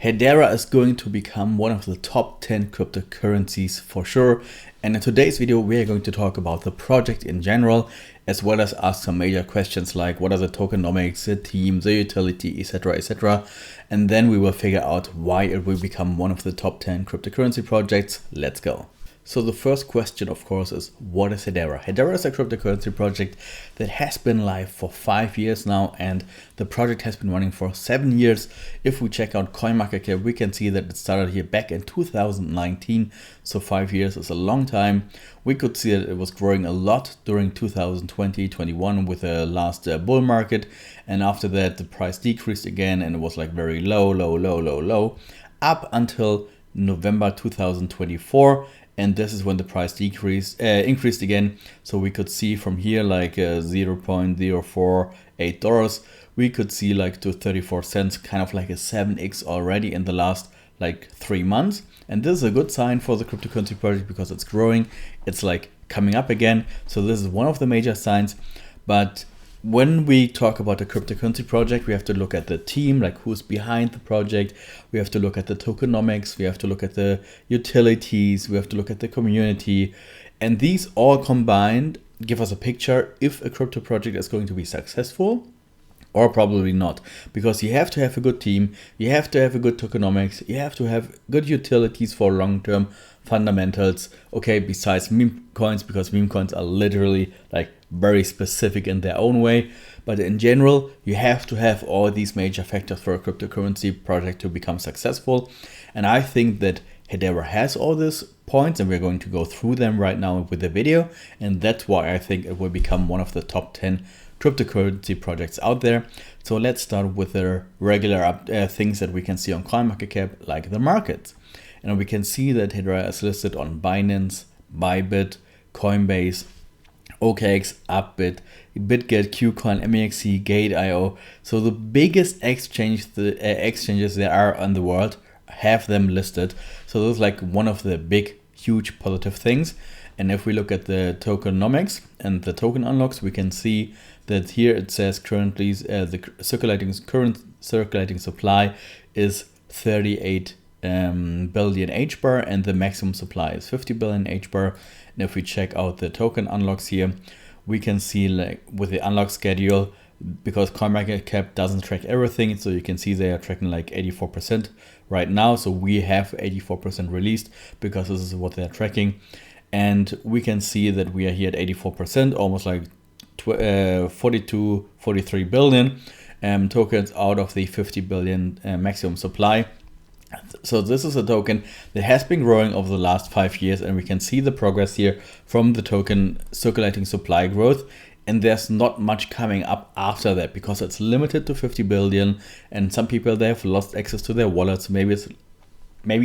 Hedera is going to become one of the top 10 cryptocurrencies for sure. And in today's video, we are going to talk about the project in general, as well as ask some major questions like what are the tokenomics, the team, the utility, etc., etc. And then we will figure out why it will become one of the top 10 cryptocurrency projects. Let's go. So the first question, of course, is what is Hedera? Hedera is a cryptocurrency project that has been live for 5 years now, and the project has been running for 7 years. If we check out CoinMarketCap, we can see that it started here back in 2019. So 5 years is a long time. We could see that it was growing a lot during 2020-21 with the last bull market. And after that, the price decreased again and it was like very low, up until November 2024. And this is when the price increased again. So we could see from here like $0.048. We could see like to 34 cents, kind of like a 7x already in the last like 3 months. And this is a good sign for the cryptocurrency project because it's growing. It's like coming up again. So this is one of the major signs. But when we talk about a cryptocurrency project, we have to look at the team, like who's behind the project. We have to look at the tokenomics. We have to look at the utilities. We have to look at the community. And these all combined give us a picture if a crypto project is going to be successful or probably not. Because you have to have a good team. You have to have a good tokenomics. You have to have good utilities for long-term fundamentals. Okay, besides meme coins, because meme coins are literally like very specific in their own way. But in general, you have to have all these major factors for a cryptocurrency project to become successful. And I think that Hedera has all these points, and we're going to go through them right now with the video. And that's why I think it will become one of the top 10 cryptocurrency projects out there. So let's start with the regular things that we can see on CoinMarketCap, like the markets. And we can see that Hedera is listed on Binance, Bybit, Coinbase, OKX, Upbit, BitGet, KuCoin, MEXC, Gate.io. So the biggest exchanges there are in the world have them listed. So this is like one of the big, huge positive things. And if we look at the tokenomics and the token unlocks, we can see that here it says currently the current circulating supply is 38 billion HBAR, and the maximum supply is 50 billion HBAR. And if we check out the token unlocks here, we can see like with the unlock schedule, because CoinMarketCap doesn't track everything, so you can see they are tracking like 84% right now. So we have 84% released because this is what they're tracking. And we can see that we are here at 84%, almost like 43 billion tokens out of the 50 billion maximum supply. So this is a token that has been growing over the last 5 years, and we can see the progress here from the token circulating supply growth. And there's not much coming up after that because it's limited to 50 billion, and some people, they have lost access to their wallets. Maybe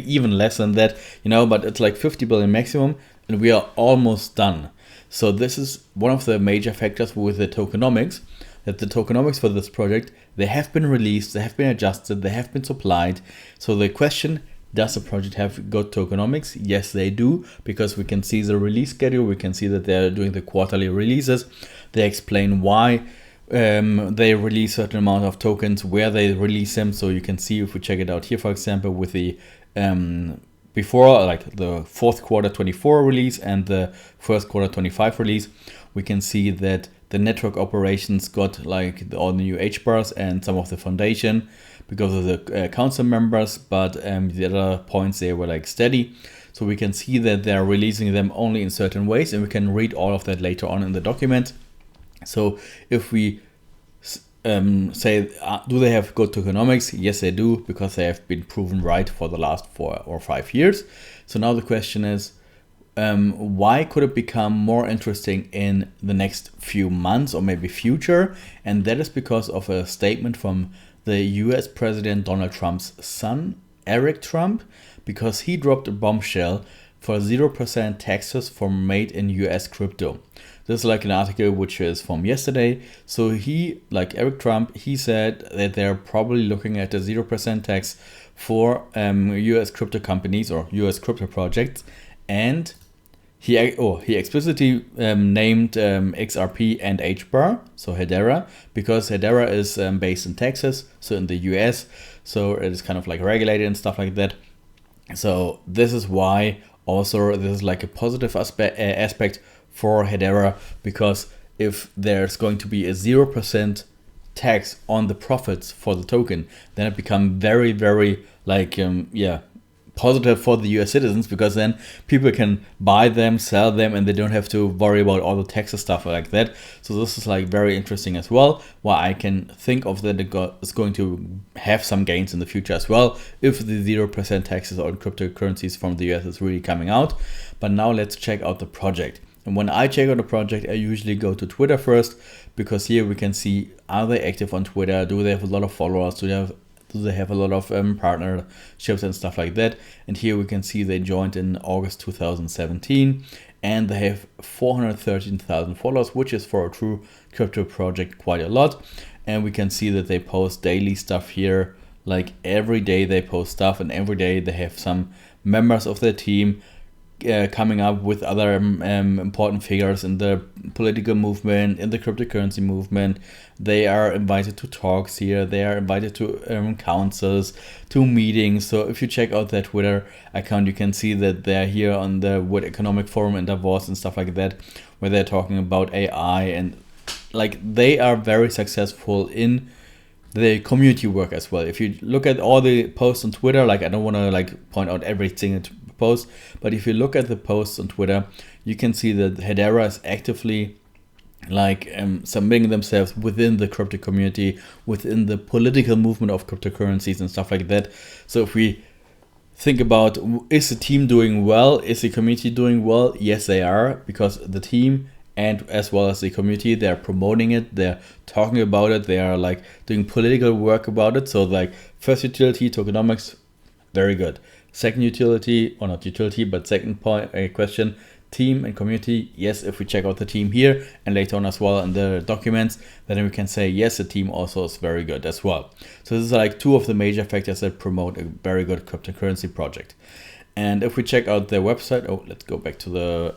even less than that, but it's like 50 billion maximum, and we are almost done. So this is one of the major factors with the tokenomics, that the tokenomics for this project, they have been released, they have been adjusted, they have been supplied. So the question, does the project have good tokenomics? Yes, they do, because we can see the release schedule. We can see that they're doing the quarterly releases. They explain why they release certain amount of tokens, where they release them. So you can see if we check it out here, for example, with the before, like the fourth quarter 24 release and the first quarter 25 release, we can see that the network operations got like all the new HBARs and some of the foundation because of the council members, but the other points, they were like steady. So we can see that they're releasing them only in certain ways, and we can read all of that later on in the document. So if we say, do they have good tokenomics? Yes, they do, because they have been proven right for the last 4 or 5 years. So now the question is, why could it become more interesting in the next few months or maybe future? And that is because of a statement from the US President Donald Trump's son, Eric Trump, because he dropped a bombshell for 0% taxes for made in US crypto. This is like an article which is from yesterday. So he, like Eric Trump, he said that they're probably looking at a 0% tax for US crypto companies or US crypto projects. And he explicitly named XRP and HBAR, so Hedera, because Hedera is based in Texas, so in the US. so it is kind of like regulated and stuff like that. So this is why also this is like a positive aspect for Hedera, because if there's going to be a 0% tax on the profits for the token, then it becomes very, very like positive for the US citizens, because then people can buy them, sell them, and they don't have to worry about all the taxes stuff like that. So this is like very interesting as well, why I can think of that it's going to have some gains in the future as well, if the 0% taxes on cryptocurrencies from the US is really coming out. But now let's check out the project. And when I check out a project, I usually go to Twitter first, because here we can see, are they active on Twitter? Do they have a lot of followers? Do they have a lot of partnerships and stuff like that? And here we can see they joined in August 2017, and they have 413,000 followers, which is for a true crypto project quite a lot. And we can see that they post daily stuff here, like every day they post stuff, and every day they have some members of their team coming up with other important figures in the political movement, in the cryptocurrency movement. They are invited to talks here. They are invited to councils, to meetings. So if you check out their Twitter account, you can see that they're here on the World Economic Forum in Davos and stuff like that, where they're talking about AI, and like they are very successful in the community work as well. If you look at all the posts on Twitter, like I don't want to like point out every single post, but if you look at the posts on Twitter, you can see that Hedera is actively like submitting themselves within the crypto community, within the political movement of cryptocurrencies and stuff like that. So if we think about, is the team doing well? Is the community doing well? Yes, they are, because the team and as well as the community, they're promoting it, they're talking about it, they are like doing political work about it. So like first utility, tokenomics, very good. Second utility, or not utility, but second point question, team and community. Yes, if we check out the team here and later on as well in the documents, then we can say yes, the team also is very good as well. So this is like two of the major factors that promote a very good cryptocurrency project. And if we check out their website, let's go back to their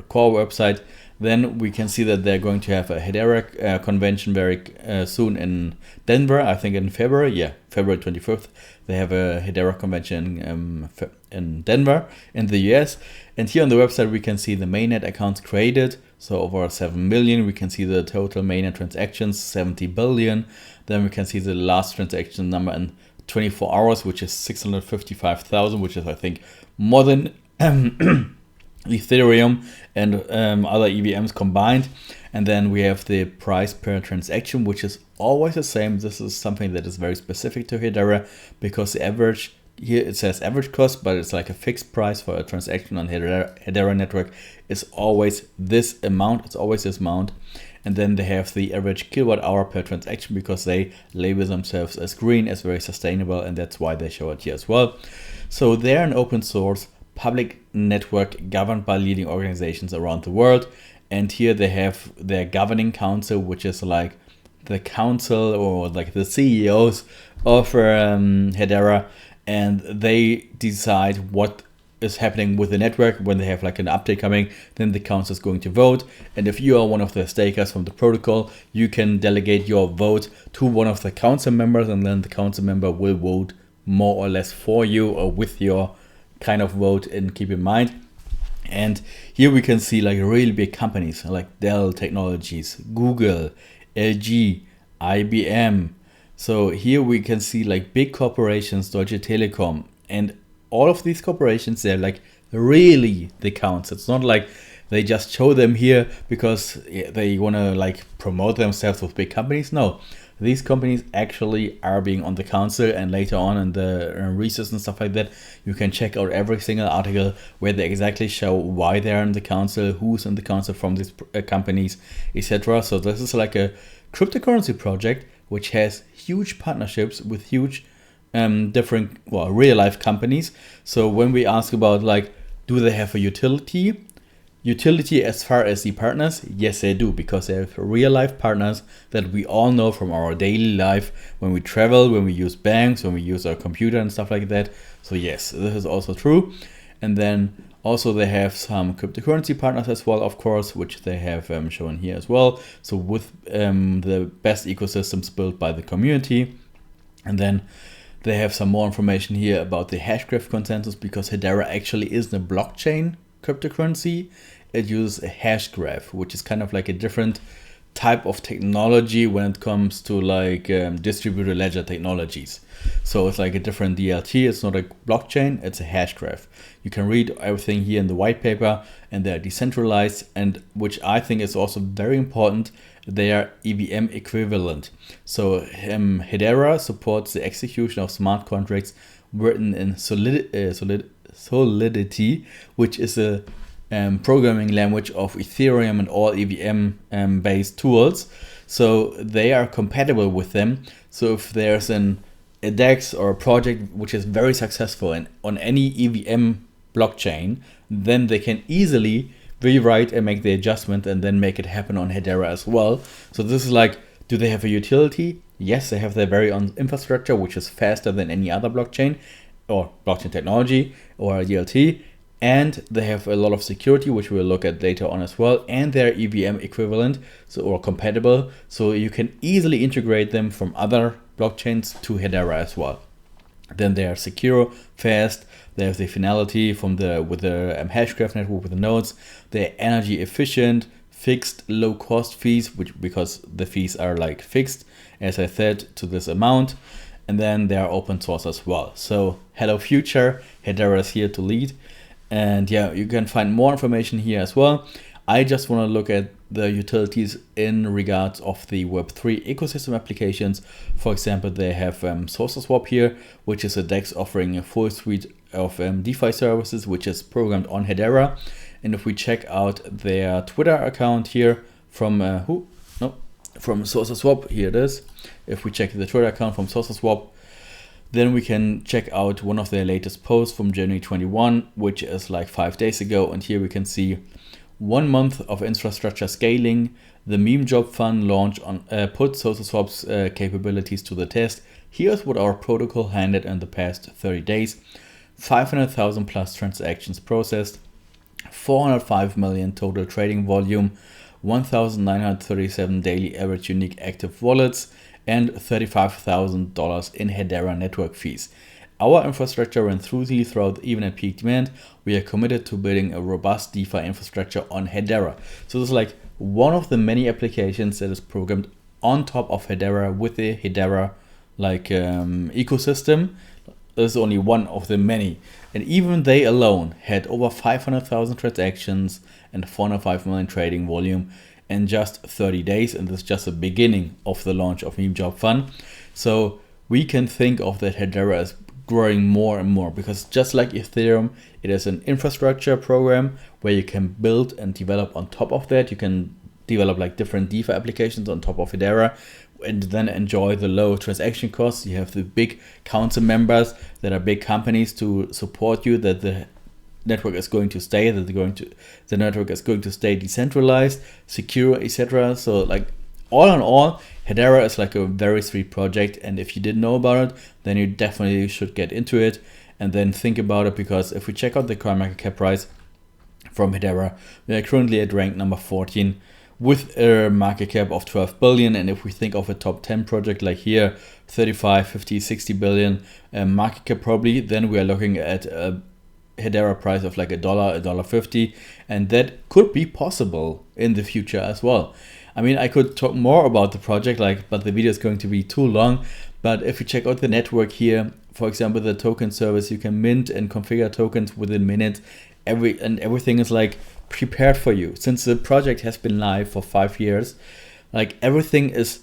core website, then we can see that they're going to have a Hedera convention very soon in Denver, I think in February. Yeah, February 25th. They have a Hedera convention in Denver in the US. And here on the website, we can see the mainnet accounts created. So over 7 million, we can see the total mainnet transactions, 70 billion. Then we can see the last transaction number in 24 hours, which is 655,000, which is, I think, more than Ethereum and other EVMs combined. And then we have the price per transaction, which is always the same. This is something that is very specific to Hedera, because the average here, it says average cost, but it's like a fixed price for a transaction on Hedera network is always this amount. It's always this amount. And then they have the average kilowatt hour per transaction, because they label themselves as green, as very sustainable, and that's why they show it here as well. So they're an open source public network governed by leading organizations around the world. And here they have their governing council, which is like the council or like the CEOs of Hedera, and they decide what is happening with the network. When they have like an update coming, then the council is going to vote. And if you are one of the stakers from the protocol, you can delegate your vote to one of the council members, and then the council member will vote more or less for you or with your kind of vote, and keep in mind. And here we can see like really big companies like Dell Technologies, Google, LG, IBM. So here we can see like big corporations, Deutsche Telekom, and all of these corporations, they're like really the counts. It's not like they just show them here because they want to like promote themselves with big companies. No, these companies actually are being on the council, and later on in the research and stuff like that, you can check out every single article where they exactly show why they're in the council, who's in the council from these companies, etc. So this is like a cryptocurrency project which has huge partnerships with huge different real life companies. So when we ask about like, do they have a utility as far as the partners? Yes, they do, because they have real life partners that we all know from our daily life, when we travel, when we use banks, when we use our computer and stuff like that. So yes, this is also true. And then also they have some cryptocurrency partners as well, of course, which they have shown here as well. So with the best ecosystems built by the community. And then they have some more information here about the Hashgraph consensus, because Hedera actually isn't a blockchain cryptocurrency. It uses a Hashgraph, which is kind of like a different type of technology when it comes to like distributed ledger technologies. So it's like a different DLT. It's not a blockchain, it's a Hashgraph. You can read everything here in the white paper, and they're decentralized, and which I think is also very important, they are EVM equivalent. So Hedera supports the execution of smart contracts written in Solidity, which is a programming language of Ethereum and all EVM based tools. So they are compatible with them. So if there's a DEX or a project which is very successful on any EVM blockchain, then they can easily rewrite and make the adjustment and then make it happen on Hedera as well. So this is like, do they have a utility? Yes, they have their very own infrastructure, which is faster than any other blockchain or blockchain technology or DLT. And they have a lot of security, which we'll look at later on as well. And they're EVM equivalent, so or compatible. So you can easily integrate them from other blockchains to Hedera as well. Then they are secure, fast. They have the finality with the Hashgraph network with the nodes. They're energy efficient, fixed, low cost fees, because the fees are like fixed, as I said, to this amount. And then they are open source as well. So hello future, Hedera is here to lead. And yeah, you can find more information here as well. I just want to look at the utilities in regards of the Web3 ecosystem applications. For example, they have SaucerSwap here, which is a DEX offering a full suite of DeFi services, which is programmed on Hedera. And if we check out their Twitter account here from SaucerSwap, here it is. If we check the Twitter account from SaucerSwap, then we can check out one of their latest posts from January 21, which is like 5 days ago. And here we can see 1 month of infrastructure scaling. The meme job fund launch put SaucerSwap's capabilities to the test. Here's what our protocol handled in the past 30 days. 500,000 plus transactions processed, 405 million total trading volume, 1,937 daily average unique active wallets, and $35,000 in Hedera network fees. Our infrastructure ran smoothly throughout, even at peak demand. We are committed to building a robust DeFi infrastructure on Hedera. So this is like one of the many applications that is programmed on top of Hedera with the Hedera ecosystem. This is only one of the many. And even they alone had over 500,000 transactions and 405 million trading volume in just 30 days. And this is just the beginning of the launch of Meme Job Fund. So we can think of that Hedera as growing more and more, because just like Ethereum, it is an infrastructure program where you can build and develop on top of that. You can develop like different DeFi applications on top of Hedera and then enjoy the low transaction costs. You have the big council members that are big companies to support you, that the network is going to stay, the network is going to stay decentralized, secure, etc. So like all in all, Hedera is like a very sweet project, and if you didn't know about it, then you definitely should get into it and then think about it, because if we check out the current market cap price from Hedera, we are currently at rank number 14 with a market cap of 12 billion. And if we think of a top 10 project like here, 35, 50, 60 billion market cap probably, then we are looking at a Hedera price of like $1, $1.50, and that could be possible in the future as well. I mean, I could talk more about the project, but the video is going to be too long. But if you check out the network here, for example, the token service, you can mint and configure tokens within minutes. Everything is like prepared for you. Since the project has been live for 5 years, like everything is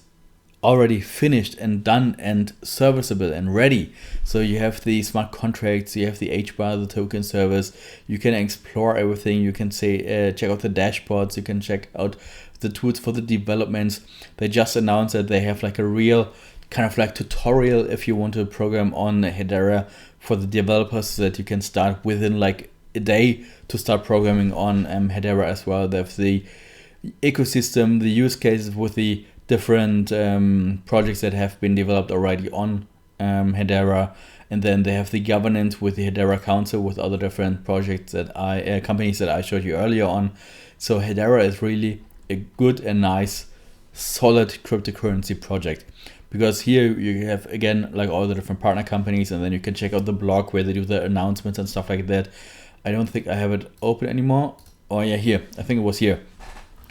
already finished and done and serviceable and ready. So you have the smart contracts, you have the HBAR, the token service. You can explore everything. You can check out the dashboards. You can check out the tools for the developments. They just announced that they have like a real kind of like tutorial if you want to program on Hedera for the developers, so that you can start within like a day to start programming on Hedera as well. They have the ecosystem, the use cases with the different projects that have been developed already on Hedera, and then they have the governance with the Hedera Council with other different projects companies that I showed you earlier on. So Hedera is really a good and nice, solid cryptocurrency project, because here you have again like all the different partner companies, and then you can check out the blog where they do the announcements and stuff like that. I don't think I have it open anymore. Oh yeah, here, I think it was here.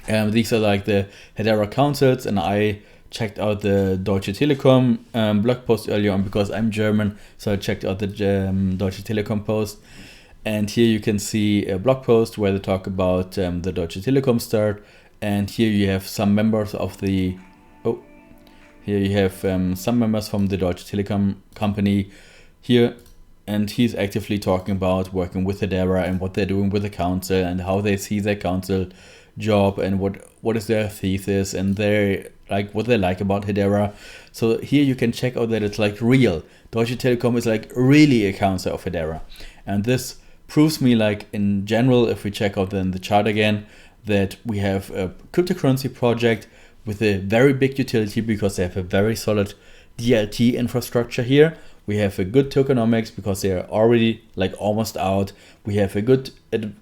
These are like the Hedera councils, and I checked out the Deutsche Telekom blog post earlier on because I'm German, so I checked out the Deutsche Telekom post. And here you can see a blog post where they talk about the Deutsche Telekom start. And here you have some members of the, here you have some members from the Deutsche Telekom company here. And he's actively talking about working with Hedera and what they're doing with the council and how they see their council job and what is their thesis and their like what they like about Hedera. So here you can check out that it's like real. Deutsche Telekom is like really a council of Hedera. And this proves me like in general, if we check out then the chart again, that we have a cryptocurrency project with a very big utility because they have a very solid DLT infrastructure here. We have a good tokenomics because they are already like almost out. We have a good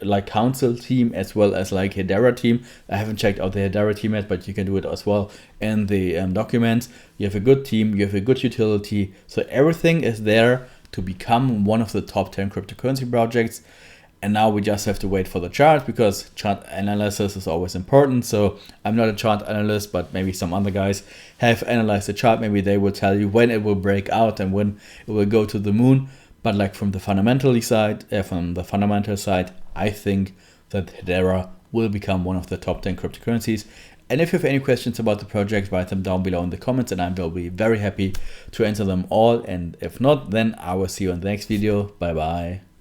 like council team as well as like Hedera team. I haven't checked out the Hedera team yet, but you can do it as well in the documents. You have a good team, you have a good utility. So everything is there to become one of the top 10 cryptocurrency projects. And now we just have to wait for the chart because chart analysis is always important. So I'm not a chart analyst, but maybe some other guys have analyzed the chart. Maybe they will tell you when it will break out and when it will go to the moon. But like from the fundamental side, I think that Hedera will become one of the top 10 cryptocurrencies. And if you have any questions about the project, write them down below in the comments and I will be very happy to answer them all. And if not, then I will see you in the next video. Bye bye.